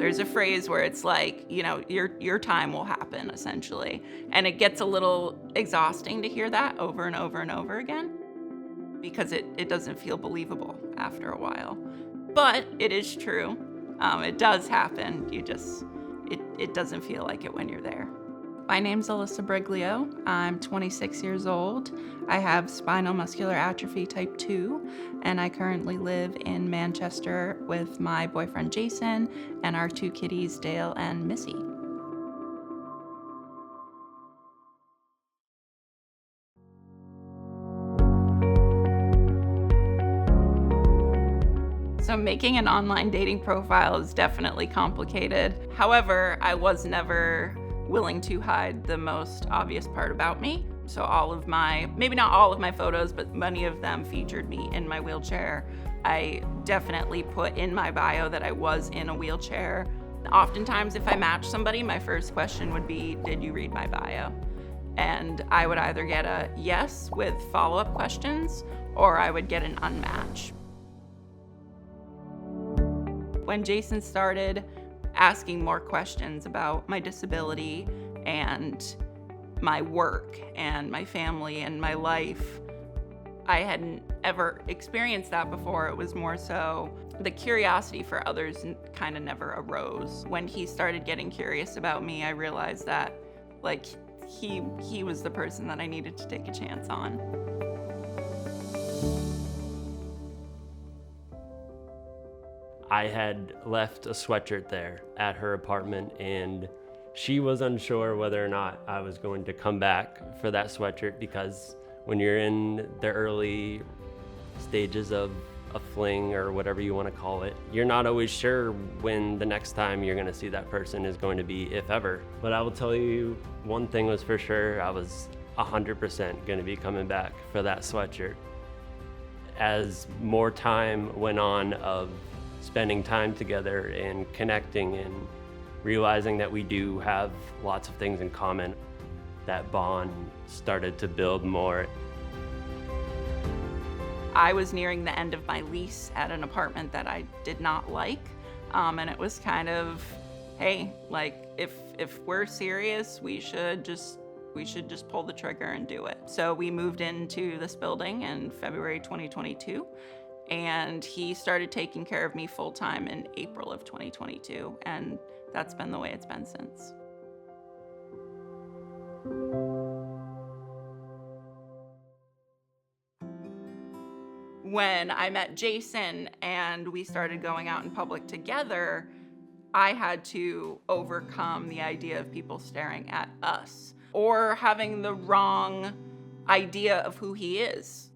There's a phrase where it's like, your time will happen, essentially. And it gets a little exhausting to hear that over and over and over again because it doesn't feel believable after a while. But it is true. It does happen. It doesn't feel like it when you're there. My name's Alyssa Briglio. I'm 26 years old. I have spinal muscular atrophy type 2, and I currently live in Manchester with my boyfriend Jason and our 2 kitties, Dale and Missy. So making an online dating profile is definitely complicated. However, I was never willing to hide the most obvious part about me. So maybe not all of my photos, but many of them featured me in my wheelchair. I definitely put in my bio that I was in a wheelchair. Oftentimes, if I match somebody, my first question would be, did you read my bio? And I would either get a yes with follow-up questions, or I would get an unmatch. When Jason started asking more questions about my disability and my work and my family and my life, I hadn't ever experienced that before. It was more so the curiosity for others kind of never arose. When he started getting curious about me, I realized that he was the person that I needed to take a chance on. I had left a sweatshirt there at her apartment, and she was unsure whether or not I was going to come back for that sweatshirt, because when you're in the early stages of a fling or whatever you want to call it, you're not always sure when the next time you're going to see that person is going to be, if ever. But I will tell you, one thing was for sure, I was 100% going to be coming back for that sweatshirt. As more time went on of spending time together and connecting and realizing that we do have lots of things in common, that bond started to build more. I was nearing the end of my lease at an apartment that I did not like, and it was kind of, hey, if we're serious, we should just pull the trigger and do it. So we moved into this building in February 2022. And he started taking care of me full-time in April of 2022, and that's been the way it's been since. When I met Jason and we started going out in public together, I had to overcome the idea of people staring at us or having the wrong idea of who he is.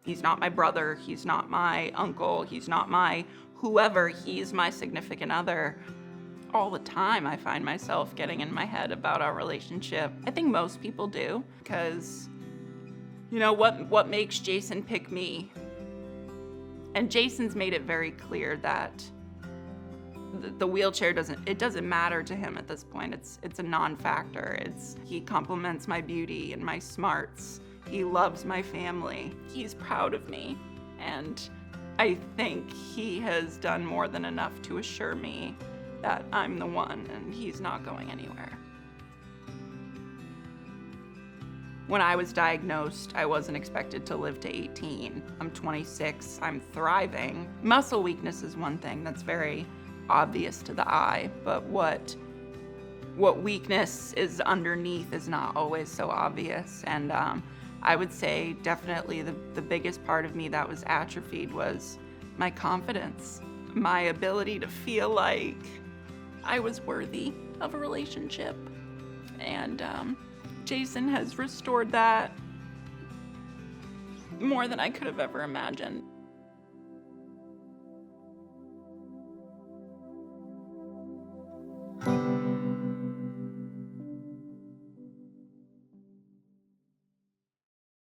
He's not my brother, he's not my uncle, he's not my whoever, he's my significant other. All the time I find myself getting in my head about our relationship. I think most people do, because what makes Jason pick me? And Jason's made it very clear that the wheelchair doesn't matter to him at this point. It's a non-factor. He compliments my beauty and my smarts. He loves my family. He's proud of me. And I think he has done more than enough to assure me that I'm the one and he's not going anywhere. When I was diagnosed, I wasn't expected to live to 18. I'm 26, I'm thriving. Muscle weakness is one thing that's very obvious to the eye, but what weakness is underneath is not always so obvious. And I would say definitely the biggest part of me that was atrophied was my confidence, my ability to feel like I was worthy of a relationship. And Jason has restored that more than I could have ever imagined.